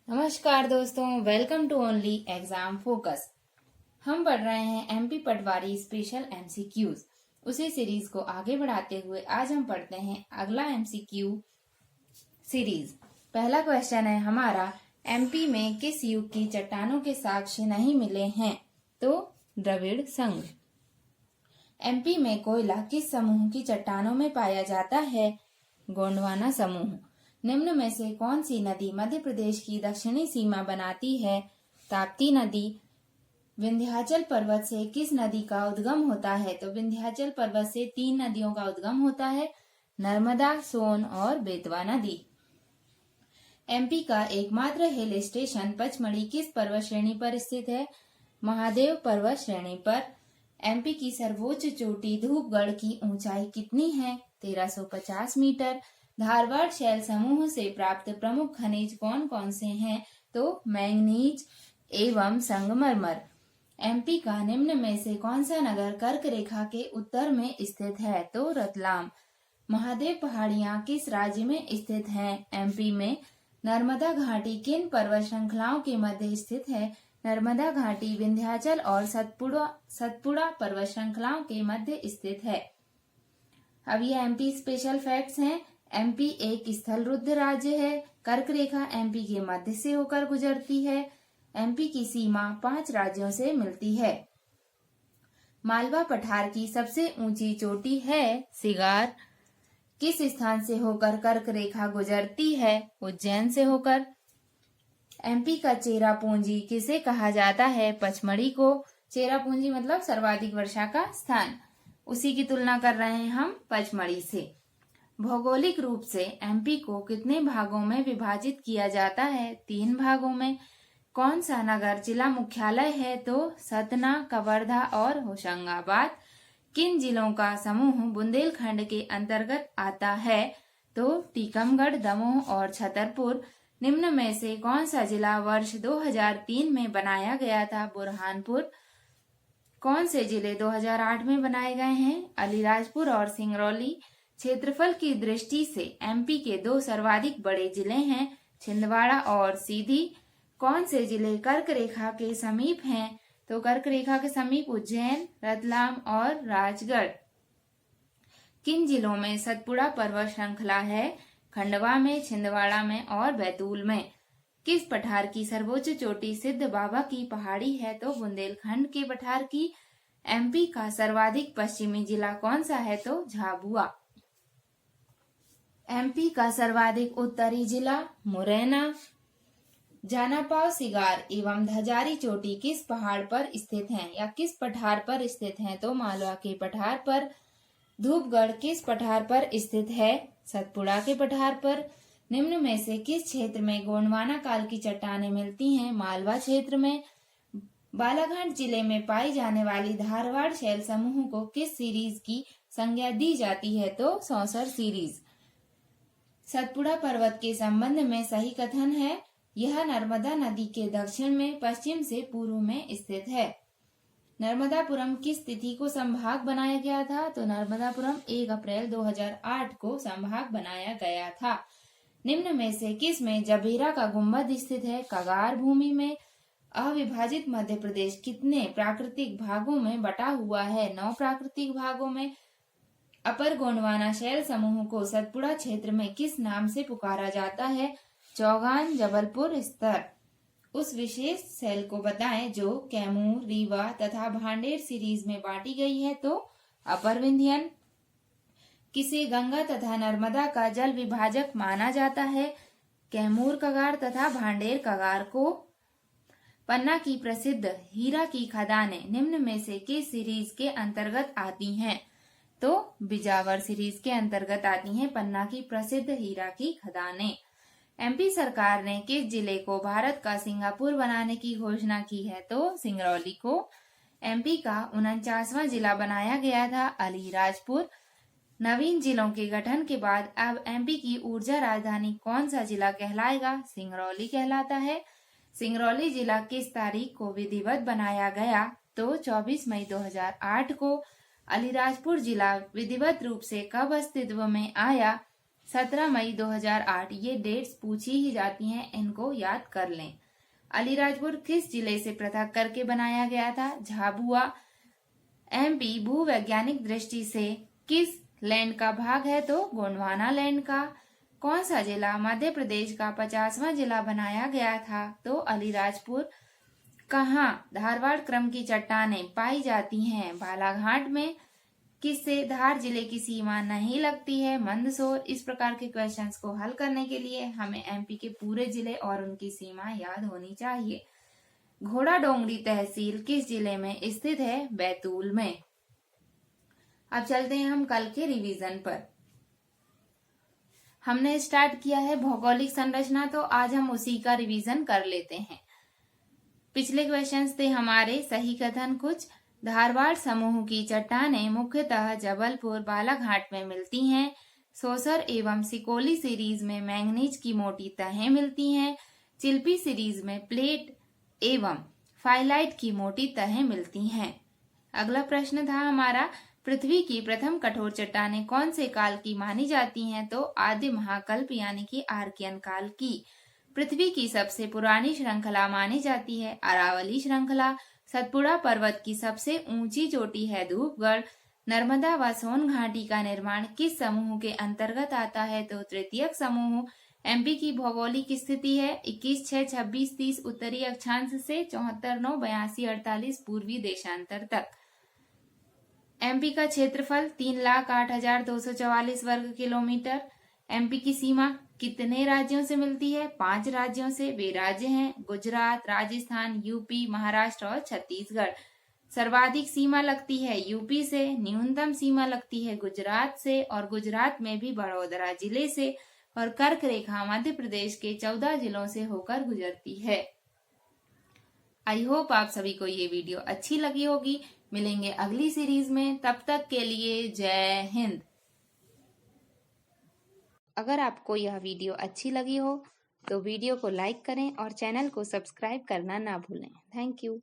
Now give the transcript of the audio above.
नमस्कार दोस्तों, welcome to only exam focus. हम पढ़ रहे हैं एमपी पटवारी स्पेशल एमसीक्यूज। उसी सीरीज को आगे बढ़ाते हुए आज हम पढ़ते हैं अगला एमसीक्यू सीरीज। पहला क्वेश्चन है हमारा, एमपी में किस युग की चट्टानों के साक्ष्य नहीं मिले हैं? तो द्रविड़ संघ। एमपी में कोयला किस समूह की चट्टानों में पाया जाता है? गोंडवाना समूह। निम्न में से कौन सी नदी मध्य प्रदेश की दक्षिणी सीमा बनाती है? ताप्ती नदी। विंध्याचल पर्वत से किस नदी का उद्गम होता है? तो विंध्याचल पर्वत से 3 नदियों का उद्गम होता है, नर्मदा, सोन और बेतवा नदी। एमपी का एकमात्र हिल स्टेशन पचमढ़ी किस पर्वत श्रेणी पर स्थित है? महादेव पर्वत श्रेणी पर। एमपी की सर्वोच्च चोटी धूपगढ़ की ऊंचाई कितनी है? 1350 मीटर। धारवाड़ शैल समूह से प्राप्त प्रमुख खनिज कौन कौन से हैं? तो मैंगनीज एवं संगमरमर। एमपी का निम्न में से कौन सा नगर कर्क रेखा के उत्तर में स्थित है? तो रतलाम। महादेव पहाड़ियां किस राज्य में स्थित हैं? एमपी में। नर्मदा घाटी किन पर्वत श्रृंखलाओं के मध्य स्थित है? नर्मदा घाटी विंध्याचल और सतपुड़ा पर्वत श्रृंखलाओं के मध्य स्थित है। अब ये एमपी स्पेशल फैक्ट्स हैं। एमपी एक स्थल रुद्ध राज्य है। कर्क रेखा एमपी के मध्य से होकर गुजरती है। एमपी की सीमा 5 राज्यों से मिलती है। मालवा पठार की सबसे ऊंची चोटी है सिगार। किस स्थान से होकर कर्क रेखा गुजरती है? उज्जैन से होकर। एमपी का चेरापूंजी किसे कहा जाता है? पचमढ़ी को। चेरापूंजी मतलब सर्वाधिक वर्षा का स्थान, उसी की तुलना कर रहे हैं हम पचमढ़ी से। भौगोलिक रूप से एमपी को कितने भागों में विभाजित किया जाता है? 3 भागों में। कौन सा नगर जिला मुख्यालय है? तो सतना, कवर्धा और होशंगाबाद। किन जिलों का समूह बुंदेलखंड के अंतर्गत आता है? तो टीकमगढ़, दमोह और छतरपुर। निम्न में से कौन सा जिला वर्ष 2003 में बनाया गया था? बुरहानपुर। कौन से जिले 2008 में बनाए गए हैं? अलीराजपुर और सिंगरौली। क्षेत्रफल की दृष्टि से एमपी के 2 सर्वाधिक बड़े जिले हैं, छिंदवाड़ा और सीधी। कौन से जिले कर्क रेखा के समीप हैं? तो कर्क रेखा के समीप उज्जैन, रतलाम और राजगढ़। किन जिलों में सतपुड़ा पर्वत श्रृंखला है? खंडवा में, छिंदवाड़ा में और बैतूल में। किस पठार की सर्वोच्च चोटी सिद्ध बाबा की पहाड़ी है? तो बुंदेलखंड के पठार की। एमपी का सर्वाधिक पश्चिमी जिला कौन सा है? तो झाबुआ। एमपी का सर्वाधिक उत्तरी जिला मुरैना। जानापाव, सिगार एवं धजारी चोटी किस पहाड़ पर स्थित हैं या किस पठार पर स्थित हैं? तो मालवा के पठार पर। धूपगढ़ किस पठार पर स्थित है? सतपुड़ा के पठार पर। निम्न में से किस क्षेत्र में गोंडवाना काल की चट्टानें मिलती हैं? मालवा क्षेत्र में। बालाघाट जिले में पाई जाने वाली धारवाड़ शैल समूह को किस सीरीज की संज्ञा दी जाती है? तो सौंसर सीरीज। सतपुड़ा पर्वत के संबंध में सही कथन है। यह नर्मदा नदी के दक्षिण में पश्चिम से पूर्व में स्थित है। नर्मदापुरम किस तिथि को संभाग बनाया गया था? तो नर्मदापुरम 1 अप्रैल 2008 को संभाग बनाया गया था। निम्न में से किस में जबीरा का गुंबद स्थित है? कगार भूमि में। अविभाजित मध्य प्रदेश कितने प्राकृतिक भागों में बटा हुआ है? 9 प्राकृतिक भागों में। अपर गोंडवाना शैल समूह को सतपुड़ा क्षेत्र में किस नाम से पुकारा जाता है? चौगान जबलपुर स्तर। उस विशेष शैल को बताएं जो कैमूर, रीवा तथा भांडेर सीरीज में बांटी गई है। तो अपर विंध्यन। किसे गंगा तथा नर्मदा का जल विभाजक माना जाता है? कैमूर कगार तथा भांडेर कगार को। पन्ना की प्रसिद्ध हीरा की खदानें निम्न में से किस सीरीज के अंतर्गत आती हैं? तो बिजावर सीरीज के अंतर्गत आती हैं पन्ना की प्रसिद्ध हीरा की खदानें। एमपी सरकार ने किस जिले को भारत का सिंगापुर बनाने की घोषणा की है? तो सिंगरौली को। एमपी का 49वां जिला बनाया गया था अलीराजपुर। नवीन जिलों के गठन के बाद अब एमपी की ऊर्जा राजधानी कौन सा जिला कहलाएगा? सिंगरौली कहलाता है। सिंगरौली जिला किस तारीख को विधिवत बनाया गया? तो 24 मई 2008 को। अलीराजपुर जिला विधिवत रूप से कब अस्तित्व में आया? 17 मई 2008। ये डेट्स पूछी ही जाती हैं, इनको याद कर लें। अलीराजपुर किस जिले से पृथक करके बनाया गया था? झाबुआ। एमपी भूवैज्ञानिक दृष्टि से किस लैंड का भाग है? तो गोंडवाना लैंड का। कौन सा जिला मध्य प्रदेश का 50वां जिला बनाया गया था? तो अलीराजपुर। कहाँ धारवाड़ क्रम की चट्टानें पाई जाती हैं? बालाघाट में। किससे धार जिले की सीमा नहीं लगती है? मंदसौर। इस प्रकार के क्वेश्चंस को हल करने के लिए हमें एमपी के पूरे जिले और उनकी सीमा याद होनी चाहिए। घोड़ा डोंगरी तहसील किस जिले में स्थित है? बैतूल में। अब चलते हैं हम कल के रिवीजन पर। हमने स्टार्ट किया है भौगोलिक संरचना, तो आज हम उसी का रिवीजन कर लेते हैं। पिछले क्वेश्चंस थे हमारे सही कथन कुछ। धारवाड़ समूह की चट्टानें मुख्यतः जबलपुर बालाघाट में मिलती हैं। सोसर एवं सिकोली सीरीज में मैंगनीज की मोटी तहें मिलती हैं। चिल्पी सीरीज में प्लेट एवं फाइलाइट की मोटी तहें मिलती हैं। अगला प्रश्न था हमारा, पृथ्वी की प्रथम कठोर चट्टानें कौन से काल की मानी जाती हैं? तो आदि महाकल्प यानी कि आर्कियन काल की। पृथ्वी की सबसे पुरानी श्रृंखला मानी जाती है अरावली श्रृंखला। सतपुड़ा पर्वत की सबसे ऊंची चोटी है धूपगढ़। नर्मदा व सोन घाटी का निर्माण किस समूह के अंतर्गत आता है? तो तृतीयक समूह। एमपी की भौगोलिक स्थिति है 21, 6, 26, 30 उत्तरी अक्षांश से 74, 9, 82, 48 पूर्वी देशांतर तक। एमपी का क्षेत्रफल 3,08,244 वर्ग किलोमीटर। एमपी की सीमा कितने राज्यों से मिलती है? 5 राज्यों से। वे राज्य हैं गुजरात, राजस्थान, यूपी, महाराष्ट्र और छत्तीसगढ़। सर्वाधिक सीमा लगती है यूपी से, न्यूनतम सीमा लगती है गुजरात से, और गुजरात में भी बड़ोदरा जिले से, और कर्क रेखा मध्य प्रदेश के 14 जिलों से होकर गुजरती है। आई होप आप सभी को ये वीडियो अच्छी लगी होगी। मिलेंगे अगली सीरीज में, तब तक के लिए जय हिंद। अगर आपको यह वीडियो अच्छी लगी हो तो वीडियो को लाइक करें और चैनल को सब्सक्राइब करना ना भूलें। Thank you.